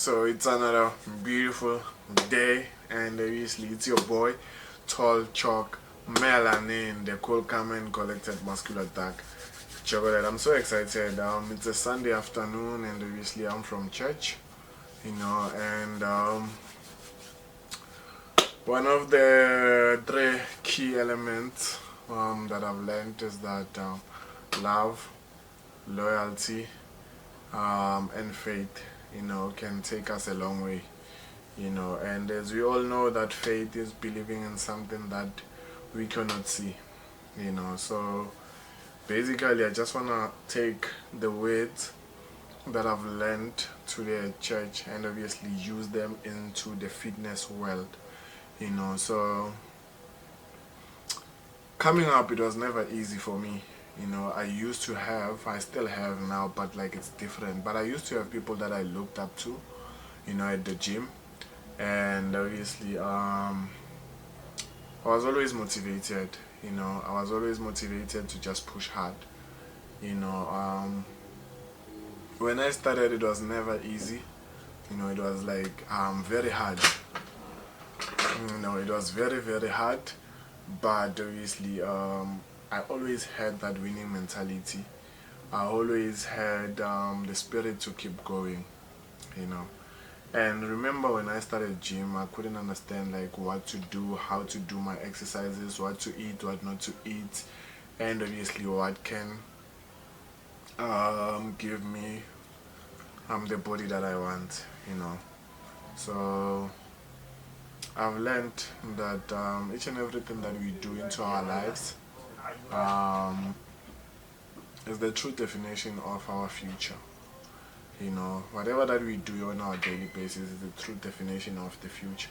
So it's another beautiful day, and obviously it's your boy, Tall Chalk Melanin, the cool, calm, and collected muscular attack. Chocolate. I'm so excited. It's a Sunday afternoon, and obviously I'm from church, and one of the three key elements that I've learned is that love, loyalty, and faith, can take us a long way, and as we all know that faith is believing in something that we cannot see, so basically I just want to take the words that I've learned today at church and obviously use them into the fitness world, so coming up it was never easy for me. I still have now, but like it's different. But I used to have people that I looked up to, at the gym, and obviously, I was always motivated. I was always motivated to just push hard. You know, um, when I started, it was never easy. It was like very hard. It was very very hard, but obviously, I always had that winning mentality. I always had the spirit to keep going, you know. And remember when I started gym, I couldn't understand like what to do, how to do my exercises, what to eat, what not to eat, and obviously what can give me the body that I want. So I've learned that each and everything that we do into our lives um, is the true definition of our future. Whatever that we do on our daily basis is the true definition of the future.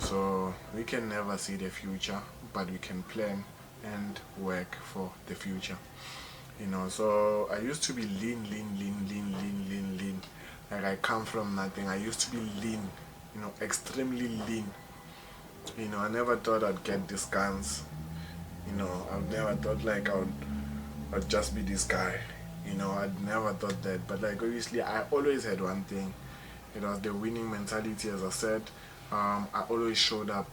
So we can never see the future, but we can plan and work for the future. So I used to be lean, lean, lean, lean, lean, lean, lean. Like I come from nothing. I used to be lean, extremely lean. I never thought I'd get this guns. I've never thought like I'd just be this guy. I'd never thought that. But like obviously I always had one thing. It was the winning mentality, as I said. I always showed up.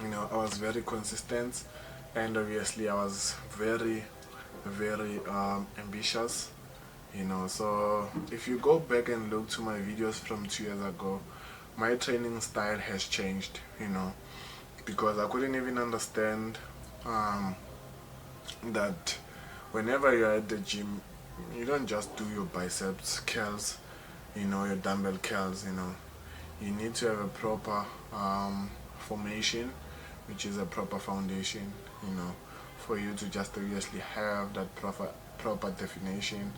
I was very consistent, and obviously I was very, very ambitious. So if you go back and look to my videos from 2 years ago, my training style has changed. Because I couldn't even understand um, that whenever you're at the gym, you don't just do your biceps curls, your dumbbell curls. You need to have a proper formation, which is a proper foundation, for you to just obviously have that proper definition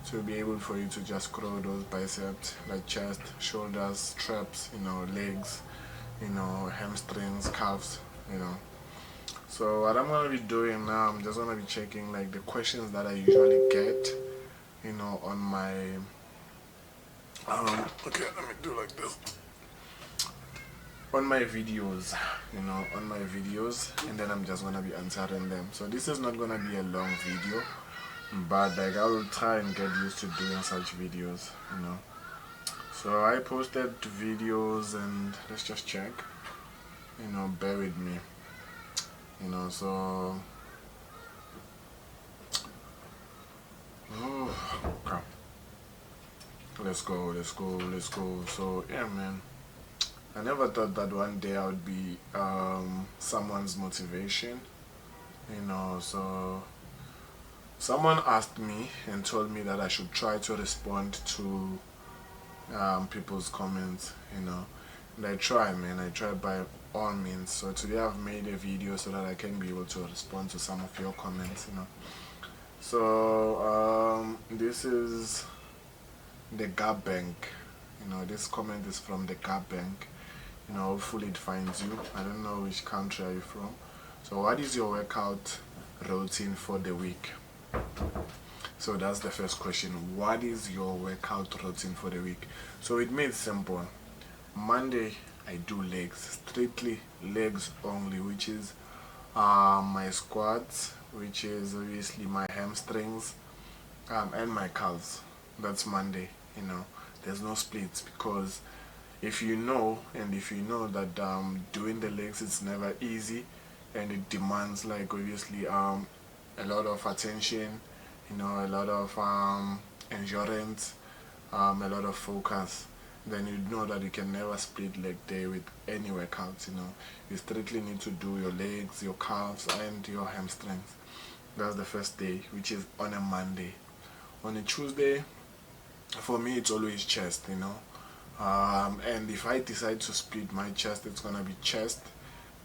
to be able for you to just grow those biceps like chest, shoulders, traps, legs, hamstrings, calves, you know. So what I'm gonna be doing now, I'm just gonna be checking like the questions that I usually get, on my okay, let me do like this. On my videos, and then I'm just gonna be answering them. So this is not gonna be a long video, but like I will try and get used to doing such videos. So I posted videos and let's just check, bear with me, so okay. Let's go. So yeah, man, I never thought that one day I would be someone's motivation, so someone asked me and told me that I should try to respond to people's comments, and I try, man. I try by all means. So today I've made a video so that I can be able to respond to some of your comments. So this is the Gap Bank. This comment is from the Gap Bank. Hopefully it finds you. I don't know which country are you from. So what is your workout routine for the week? So that's the first question. What is your workout routine for the week? So it made simple. Monday I do legs, strictly legs only, which is my squats, which is obviously my hamstrings, and my calves. That's Monday. There's no splits, because if you know that doing the legs, it's never easy, and it demands, like, obviously a lot of attention, a lot of endurance, a lot of focus, then you know that you can never split leg day with any workouts. You strictly need to do your legs, your calves, and your hamstrings. That's the first day, which is on a Monday. On a Tuesday, for me, it's always chest. And if I decide to split my chest, it's gonna be chest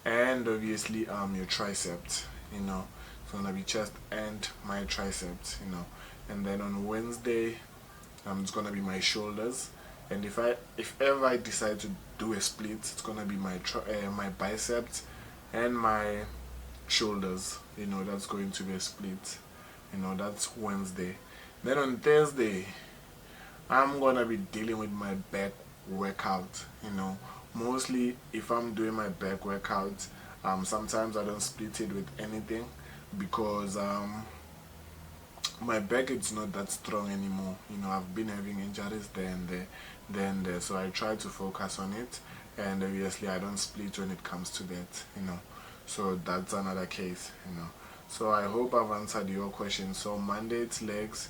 and obviously your triceps. It's gonna be chest and my triceps. And then on Wednesday, it's gonna be my shoulders. And if ever I decide to do a split, it's gonna be my biceps and my shoulders. That's going to be a split. That's Wednesday. Then on Thursday, I'm gonna be dealing with my back workout. Mostly if I'm doing my back workout, sometimes I don't split it with anything, because my back is not that strong anymore. I've been having injuries there and there, so I try to focus on it, and obviously I don't split when it comes to that. So that's another case. So I hope I've answered your question. So Monday it's legs,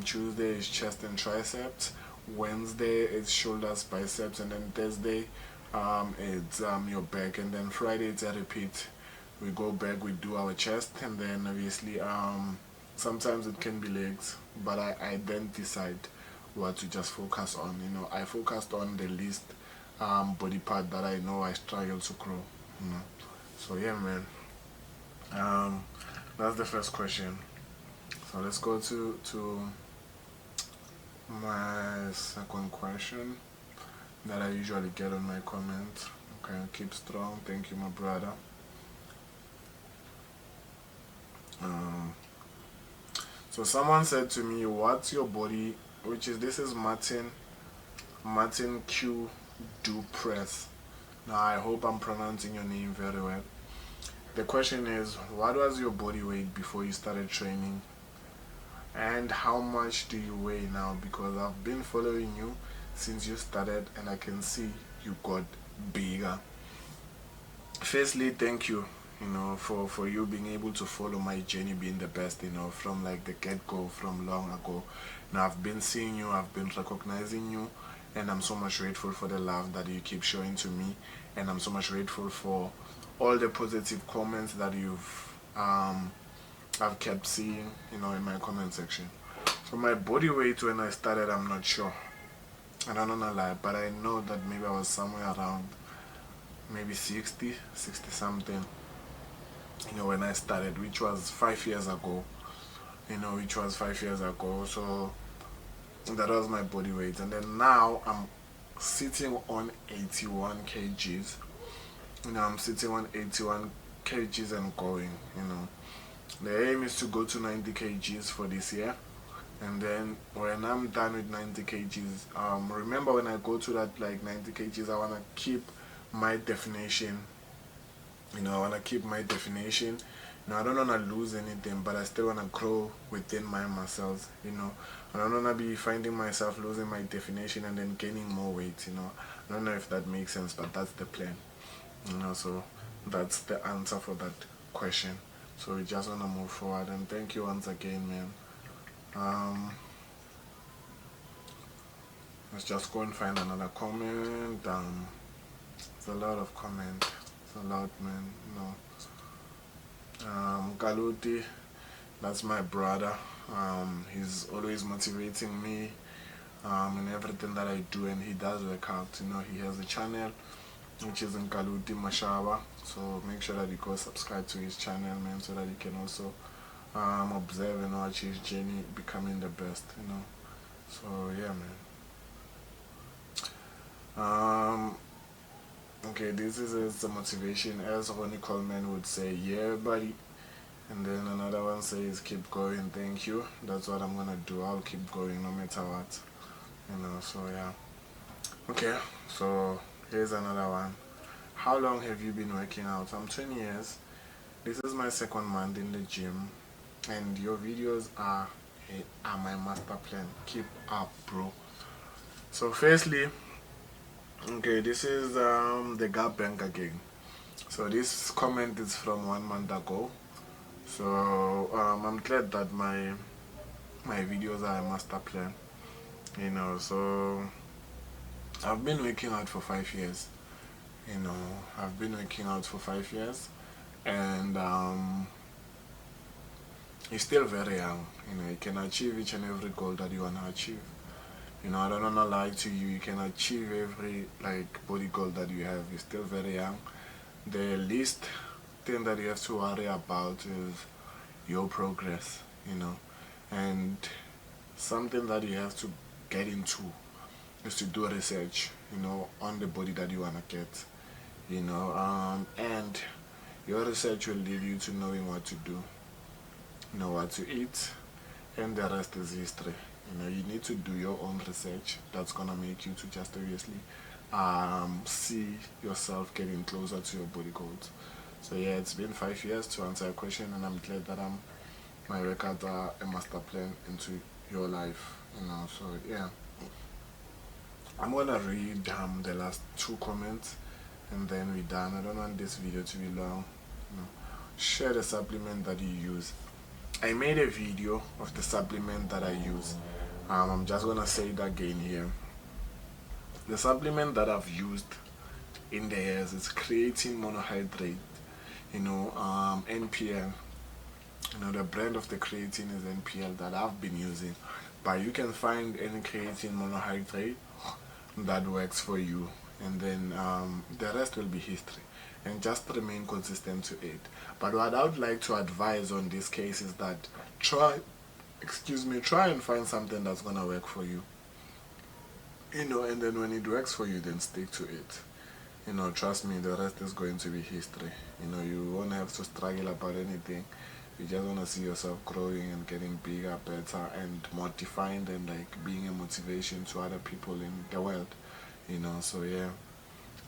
Tuesday is chest and triceps, Wednesday it's shoulders, biceps, and then Thursday it's your back, and then Friday it's a repeat. We go back, we do our chest, and then obviously sometimes it can be legs, but I then decide what to just focus on. I focused on the least body part that I know I struggle to grow. So yeah, man. That's the first question. So let's go to my second question that I usually get on my comment. Okay, keep strong. Thank you, my brother. So someone said to me, "What's your body?" This is Martin Q Do Press. Now I hope I'm pronouncing your name very well. The question is, what was your body weight before you started training? And how much do you weigh now? Because I've been following you since you started, and I can see you got bigger. Firstly, thank you, for you being able to follow my journey being the best, from like the get-go, from long ago. Now I've been seeing you, I've been recognizing you, and I'm so much grateful for the love that you keep showing to me, and I'm so much grateful for all the positive comments that I've kept seeing, in my comment section. So my body weight when I started, I'm not sure. I don't know, lie, but I know that maybe I was somewhere around maybe 60 something, when I started, which was 5 years ago. So that was my body weight. And then now I'm sitting on 81 kgs. I'm sitting on 81 kgs and going. The aim is to go to 90 kgs for this year. And then when I'm done with 90 kgs, remember when I go to that like 90 kgs, I want to keep my definition. I want to keep my definition. I don't want to lose anything, but I still want to grow within my muscles. I don't want to be finding myself losing my definition and then gaining more weight. I don't know if that makes sense, but that's the plan. So that's the answer for that question. So we just want to move forward, and thank you once again, man. Let's just go and find another comment. It's a lot of comment. It's a lot, man. Galuti, that's my brother. He's always motivating me in everything that I do, and he does work out. He has a channel which is in Galuti Mashaba. So make sure that you go subscribe to his channel, man, so that you can also observe and watch his journey becoming the best. So yeah, man. Okay, this is the motivation, as Ronnie Coleman would say, yeah, buddy. And then another one says, keep going, thank you. That's what I'm gonna do. I'll keep going no matter what. So yeah. Okay, so here's another one. How long have you been working out? I'm 20 years. This is my second month in the gym, and your videos are my master plan. Keep up, bro. So firstly, okay, this is the Gap Bank again. So this comment is from 1 month ago. So I'm glad that my videos are a master plan. So I've been working out for 5 years. I've been working out for 5 years, and you're still very young. You can achieve each and every goal that you want to achieve. I don't want to lie to you. You can achieve every body goal that you have. You're still very young. The least thing that you have to worry about is your progress. And something that you have to get into is to do research. On the body that you wanna get. And your research will lead you to knowing what to do, know what to eat, and the rest is history. You need to do your own research. That's gonna make you to just obviously see yourself getting closer to your body goals. So yeah, it's been 5 years to answer your question, and I'm glad that my workouts are a master plan into your life. So yeah, I'm gonna read the last 2 comments, and then we're done. I don't want this video to be long. Share the supplement that you use. I made a video of the supplement that I use. I'm just gonna say it again here. The supplement that I've used in the years is creatine monohydrate, NPL. The brand of the creatine is NPL that I've been using, but you can find any creatine monohydrate that works for you, and then the rest will be history, and just remain consistent to it. But what I would like to advise on this case is that try and find something that's gonna work for you, and then when it works for you, then stick to it. Trust me, the rest is going to be history. You won't have to struggle about anything. You just want to see yourself growing and getting bigger, better, and more defined, and being a motivation to other people in the world. So yeah.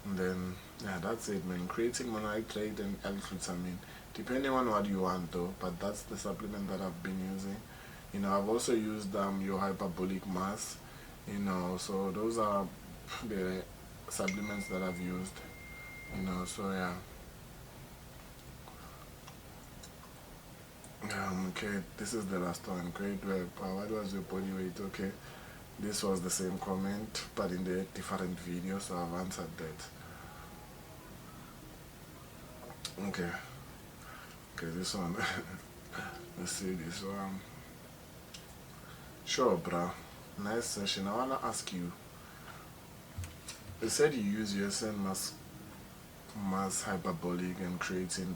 And then yeah, that's it, man. Creatine monohydrate and L-glutamine, depending on what you want though. But that's the supplement that I've been using. I've also used your hyperbolic mass. So those are the supplements that I've used. So yeah. Okay, this is the last one. Great work. What was your body weight? Okay, this was the same comment, but in the different video, so I've answered that. Okay, this one. Let's see this one. Sure, bro. Nice session. I wanna ask you. You said you use USN mass hyperbolic and creatine,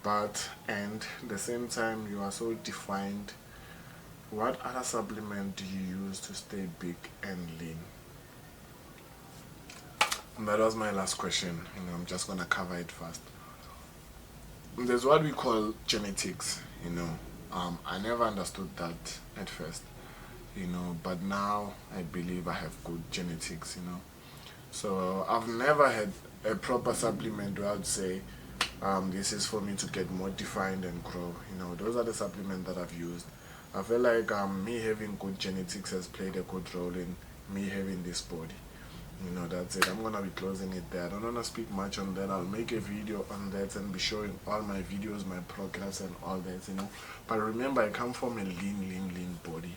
but and the same time you are so defined. What other supplement do you use to stay big and lean? And that was my last question. I'm just gonna cover it fast. There's what we call genetics. I never understood that at first. But now I believe I have good genetics. So I've never had a proper supplement where I would say this is for me to get more defined and grow. Those are the supplements that I've used. I feel like me having good genetics has played a good role in me having this body. That's it. I'm gonna be closing it there. I don't wanna speak much on that. I'll make a video on that and be showing all my videos, my progress and all that, But remember, I come from a lean body,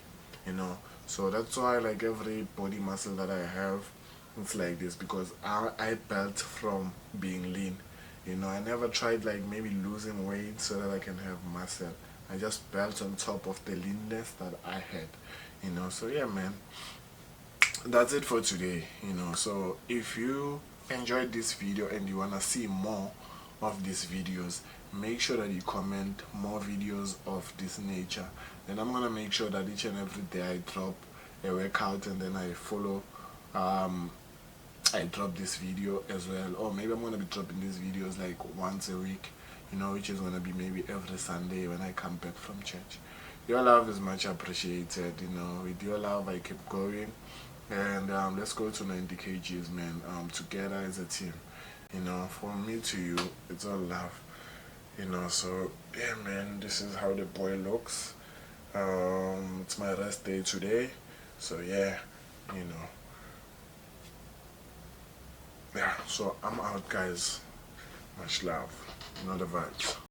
So that's why every body muscle that I have, it's like this, because I built from being lean. I never tried maybe losing weight so that I can have muscle. I just built on top of the leanness that I had. So yeah, man, that's it for today. So if you enjoyed this video and you want to see more of these videos, make sure that you comment more videos of this nature. Then I'm gonna make sure that each and every day I drop a workout, and then I follow I drop this video as well. Or maybe I'm gonna be dropping these videos once a week, which is gonna be maybe every Sunday when I come back from church. Your love is much appreciated. With your love I keep going, and let's go to 90 kgs, man. Together as a team. From me to you, it's all love. So yeah, man, this is how the boy looks. It's my rest day today, so yeah, you know. Yeah, so I'm out, guys. Much love. You know the vibes.